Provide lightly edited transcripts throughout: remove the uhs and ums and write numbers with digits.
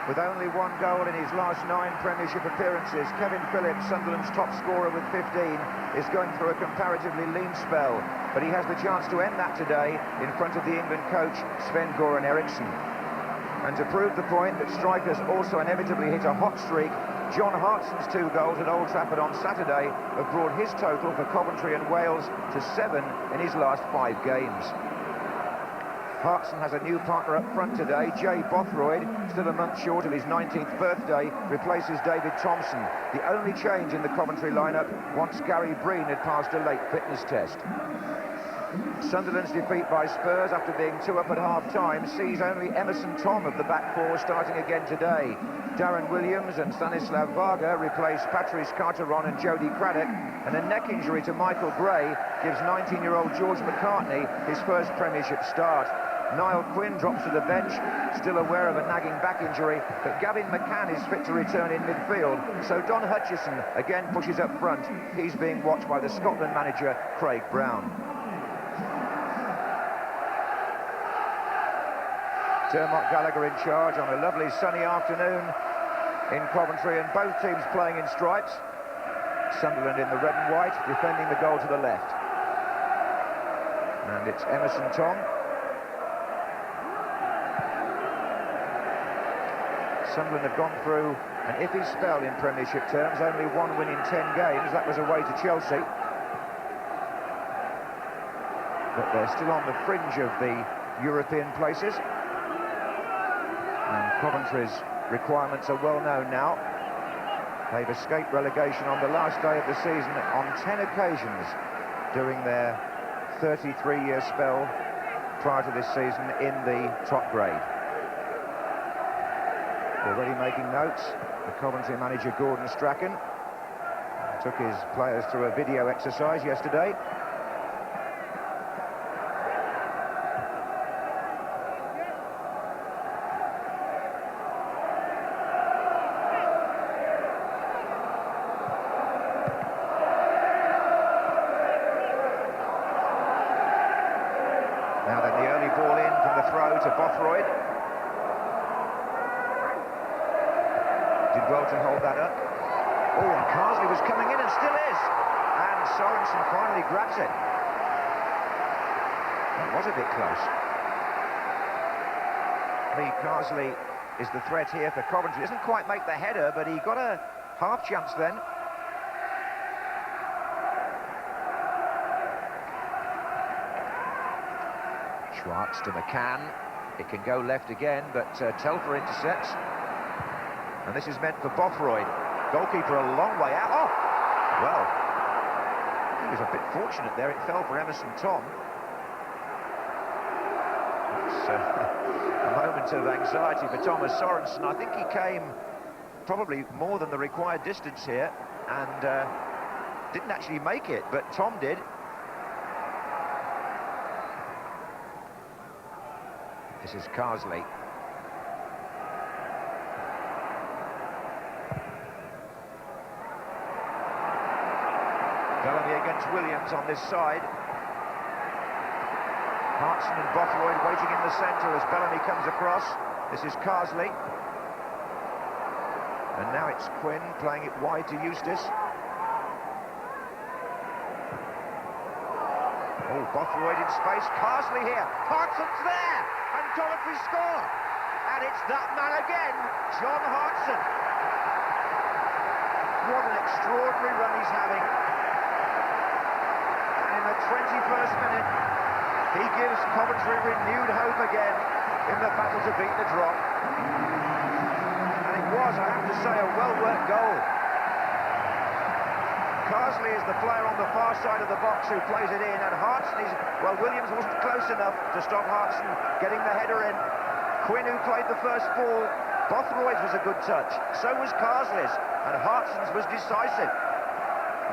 With only one goal in his last 9 Premiership appearances, Kevin Phillips, Sunderland's top scorer with 15, is going through a comparatively lean spell, but he has the chance to end that today in front of the England coach Sven-Göran Eriksson. And to prove the point that strikers also inevitably hit a hot streak, John Hartson's 2 goals at Old Trafford on Saturday have brought his total for Coventry and Wales to 7 in his last 5 games. Hartson has a new partner up front today. Jay Bothroyd, still a month short of his 19th birthday, replaces David Thompson, the only change in the Coventry lineup once Gary Breen had passed a late fitness test. Sunderland's defeat by Spurs after being 2 up at half-time sees only Emerson Tom of the back 4 starting again today. Darren Williams and Stanislav Varga replace Patrice Carteron and Jody Craddock, and a neck injury to Michael Gray gives 19-year-old George McCartney his first Premiership start. Niall Quinn drops to the bench, still aware of a nagging back injury, but Gavin McCann is fit to return in midfield, so Don Hutchison again pushes up front. He's being watched by the Scotland manager, Craig Brown. Dermot Gallagher in charge on a lovely sunny afternoon in Coventry, and both teams playing in stripes. Sunderland in the red and white, defending the goal to the left. And it's Emerson Tom. Sunderland have gone through an iffy spell in Premiership terms, only 1 win in 10 games. That was away to Chelsea. But they're still on the fringe of the European places. And Coventry's requirements are well known now. They've escaped relegation on the last day of the season on 10 occasions during their 33-year spell prior to this season in the top grade. Already making notes, the Coventry manager Gordon Strachan took his players through a video exercise yesterday. Now then, the early ball in from the throw to Bothroyd. Did well to hold that up. Oh, and Carsley was coming in and still is. And Sorensen finally grabs it. That was a bit close. Lee Carsley is the threat here for Coventry. Doesn't quite make the header, but he got a half chance then. Schwartz to McCann. It can go left again, but Telfer intercepts. And this is meant for Bothroyd. Goalkeeper a long way out. Oh! Well, he was a bit fortunate there. It fell for Emerson Tom. It's a moment of anxiety for Thomas Sorensen. I think he came probably more than the required distance here and didn't actually make it, but Tom did. This is Carsley. Bellamy against Williams on this side. Hartson and Bothroyd waiting in the centre as Bellamy comes across. This is Carsley. And now it's Quinn playing it wide to Eustace. Oh, Bothroyd in space. Carsley here. Hartson's there. And Coventry score. And it's that man again, John Hartson. What an extraordinary run he's having. In the 21st minute, he gives Coventry renewed hope again in the battle to beat the drop. And it was, I have to say, a well-worked goal. Carsley is the player on the far side of the box who plays it in, and Hartson is, well, Williams wasn't close enough to stop Hartson getting the header in. Quinn, who played the first ball, Bothroyd's was a good touch, so was Carsley's, and Hartson's was decisive.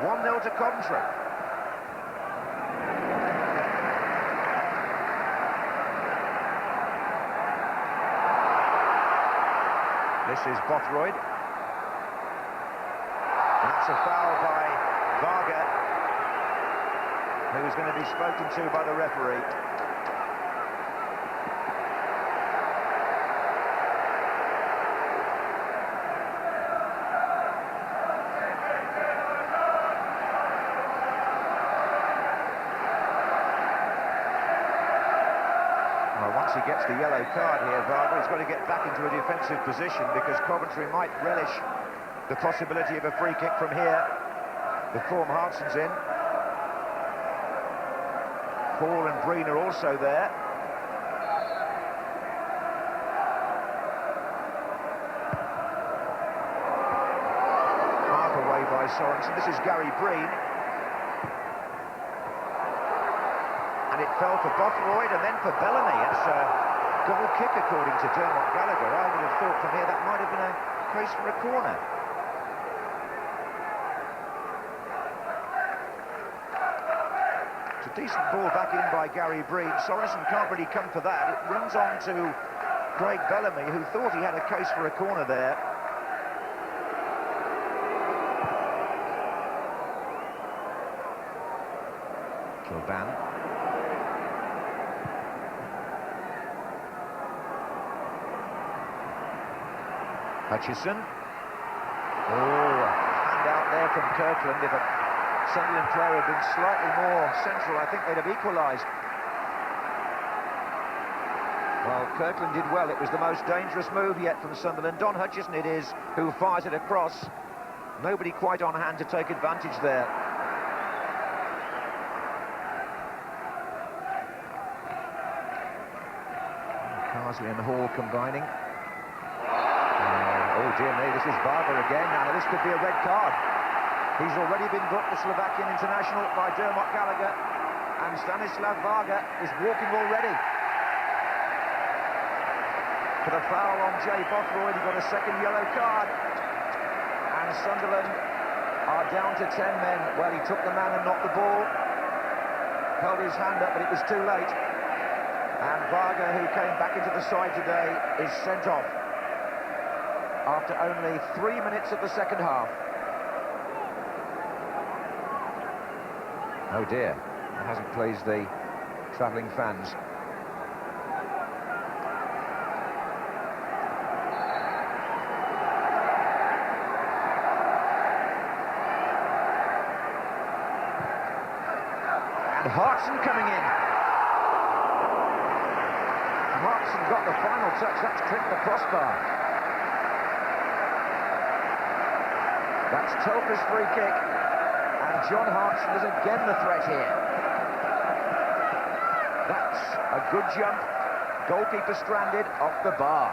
1-0 to Coventry. This is Bothroyd. That's a foul by Varga, who is going to be spoken to by the referee. gets the yellow card here, Varga. He's got to get back into a defensive position because Coventry might relish the possibility of a free kick from here. The form Hartson's in. Paul and Breen are also there. Half away by Sorensen. This is Gary Breen. And it fell for Bothroyd and then for Bellamy. It's a goal kick according to Dermot Gallagher. I would have thought from here that might have been a case for a corner. It's a decent ball back in by Gary Breen. Sorensen can't really come for that. It runs on to Craig Bellamy, who thought he had a case for a corner there. Kilban. Hutchison. Oh, a hand out there from Kirkland. If a Sunderland player had been slightly more central, I think they'd have equalised. Well, Kirkland did well. It was the most dangerous move yet from Sunderland. Don Hutchison it is who fires it across. Nobody quite on hand to take advantage there. Carsley and Hall combining. Oh dear me, this is Varga again. Now this could be a red card. He's already been booked, the Slovakian international, by Dermot Gallagher. And Stanislav Varga is walking already. For the foul on Jay Bothroyd, he got a second yellow card. And Sunderland are down to 10 men. Well, he took the man and knocked the ball. Held his hand up, but it was too late. And Varga, who came back into the side today, is sent off after only 3 minutes of the second half. Oh dear, that hasn't pleased the travelling fans. And Hartson coming in. Hartson got the final touch, that's clipped the crossbar. That's Telfer's free kick, and John Hartson is again the threat here. That's a good jump, goalkeeper stranded off the bar.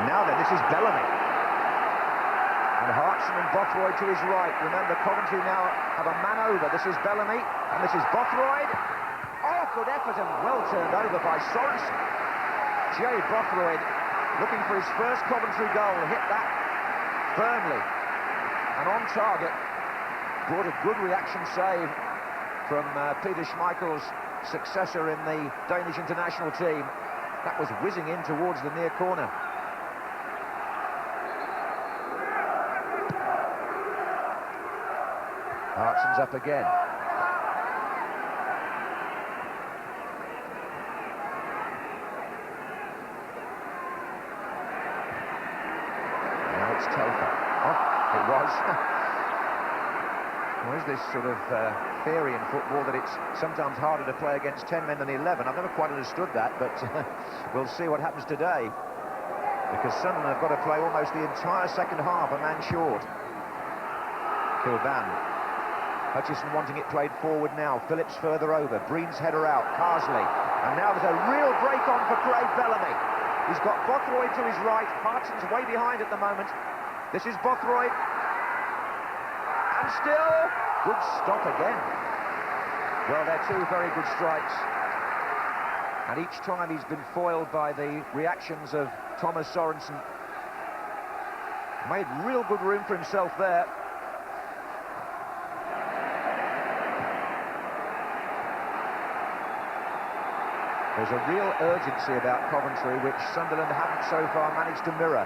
Now then, this is Bellamy. And Hartson and Bothroyd to his right. Remember, Coventry now have a man over. This is Bellamy, and this is Bothroyd. Oh, good effort, and well turned over by Sorensen. Jay Bothroyd, looking for his first Coventry goal, hit that firmly and on target. Brought a good reaction save from Peter Schmeichel's successor in the Danish international team. That was whizzing in towards the near corner. Hartson's up again. Now it's Telfer. Oh, it was. Well, is this sort of theory in football that it's sometimes harder to play against 10 men than 11? I've never quite understood that, but we'll see what happens today. Because Sunderland have got to play almost the entire second half, a man short. Kilban. Hutchison wanting it played forward now. Phillips further over. Breen's header out. Carsley. And now there's a real break on for Craig Bellamy. He's got Bothroyd to his right. Hartson's way behind at the moment. This is Bothroyd. And still, good stop again. Well, they're two very good strikes. And each time he's been foiled by the reactions of Thomas Sorensen. Made real good room for himself there. There's a real urgency about Coventry, which Sunderland haven't so far managed to mirror.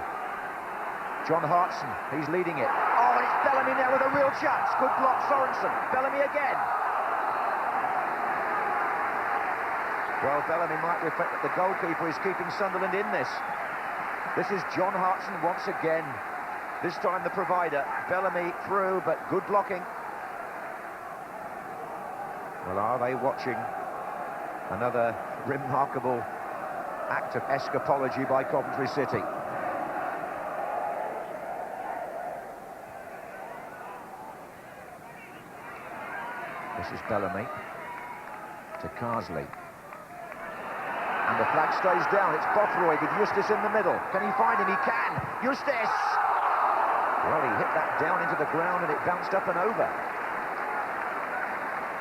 John Hartson, he's leading it. Oh, and it's Bellamy now with a real chance. Good block, Sorensen. Bellamy again. Well, Bellamy might reflect that the goalkeeper is keeping Sunderland in this. This is John Hartson once again. This time the provider. Bellamy through, but good blocking. Well, are they watching another remarkable act of escapology by Coventry City? This is Bellamy to Carsley. And the flag stays down. It's Bothroyd with Eustace in the middle. Can he find him? He can. Eustace! Well, he hit that down into the ground and it bounced up and over.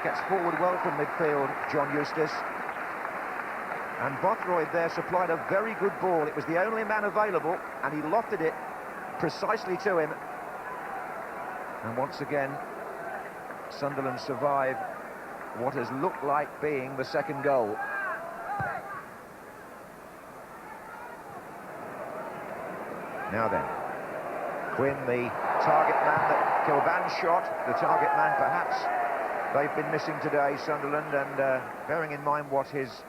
Gets forward well from midfield, John Eustace. And Bothroyd there supplied a very good ball. It was the only man available, and he lofted it precisely to him. And once again, Sunderland survive what has looked like being the second goal. Now then, Quinn, the target man that Kilban shot, the target man perhaps they've been missing today, Sunderland, and bearing in mind what his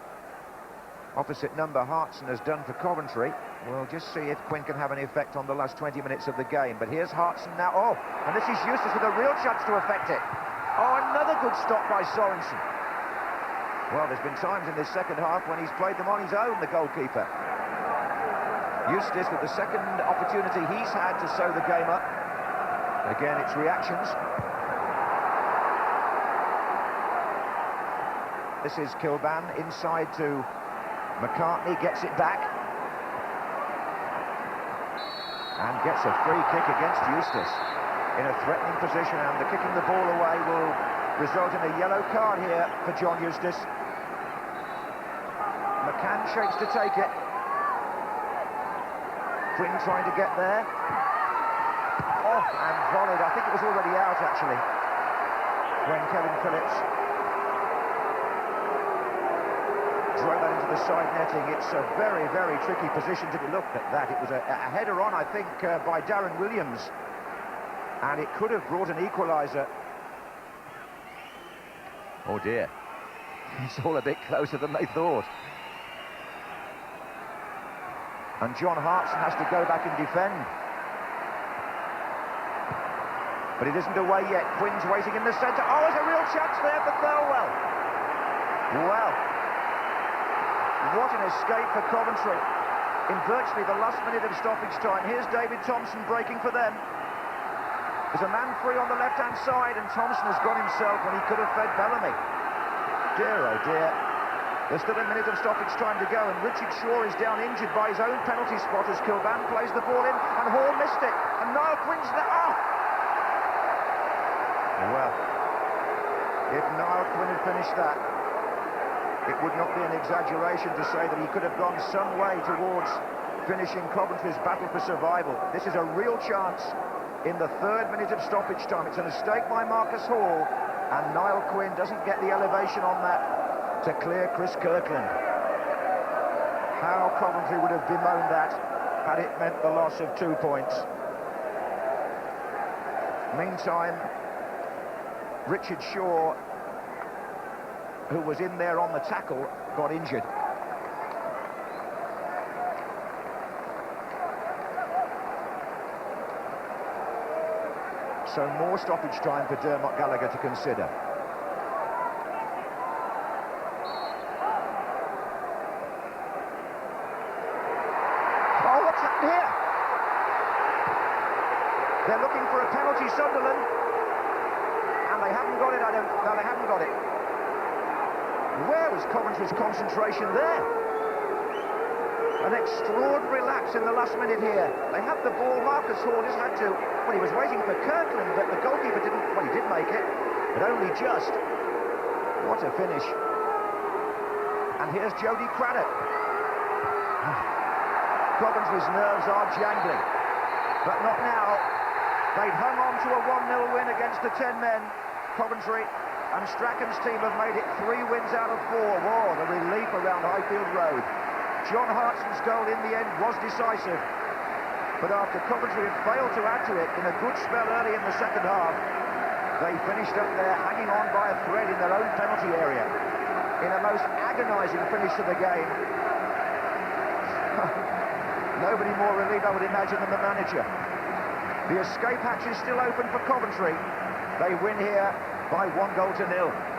opposite number, Hartson, has done for Coventry, we'll just see if Quinn can have any effect on the last 20 minutes of the game. But here's Hartson now. Oh, and this is Eustace with a real chance to affect it. Oh, another good stop by Sorensen. Well, there's been times in this second half when he's played them on his own, the goalkeeper. Eustace with the second opportunity he's had to sew the game up. Again, it's reactions. This is Kilban inside to McCartney, gets it back. And gets a free kick against Eustace in a threatening position, and the kicking the ball away will result in a yellow card here for John Eustace. McCann shakes to take it. Quinn trying to get there. Off and volleyed. I think it was already out, actually, when Kevin Phillips drove that into the side netting. It's a very, very tricky position to be looked at that. It was a header on, I think, by Darren Williams, and it could have brought an equaliser. Oh dear, it's all a bit closer than they thought. And John Hartson has to go back and defend. But it isn't away yet. Quinn's waiting in the centre. Oh, there's a real chance there for Thirlwell. Well, what an escape for Coventry in virtually the last minute of stoppage time. Here's David Thompson breaking for them. There's a man free on the left-hand side, and Thompson has gone himself when he could have fed Bellamy. Dear, oh dear. There's still a minute of stoppage time to go, and Richard Shaw is down injured by his own penalty spot as Kilban plays the ball in, and Hall missed it, and Niall Quinn's there. Oh! Well, if Niall Quinn had finished that, it would not be an exaggeration to say that he could have gone some way towards finishing Coventry's battle for survival. This is a real chance in the third minute of stoppage time. It's a mistake by Marcus Hall, and Niall Quinn doesn't get the elevation on that to clear Chris Kirkland. How Coventry would have bemoaned that had it meant the loss of 2 points. Meantime, Richard Shaw, who was in there on the tackle, got injured. So more stoppage time for Dermot Gallagher to consider. Oh, what's happened here? They're looking for a penalty, Sunderland, and they haven't got it. No, they haven't got it. Where was Coventry's concentration there? An extraordinary lapse in the last minute here. They have the ball. Marcus Hall just had to, well, he was waiting for Kirkland, but the goalkeeper didn't, well, he did make it, but only just. What a finish. And here's Jody Craddock. Coventry's nerves are jangling, but not now. They'd hung on to a 1-0 win against the 10 men, Coventry, and Strachan's team have made it 3 wins out of 4. Whoa, the relief around Highfield Road. John Hartson's goal in the end was decisive. But after Coventry had failed to add to it in a good spell early in the second half, they finished up there hanging on by a thread in their own penalty area in a most agonising finish to the game. Nobody more relieved, I would imagine, than the manager. The escape hatch is still open for Coventry. They win here by 1-0.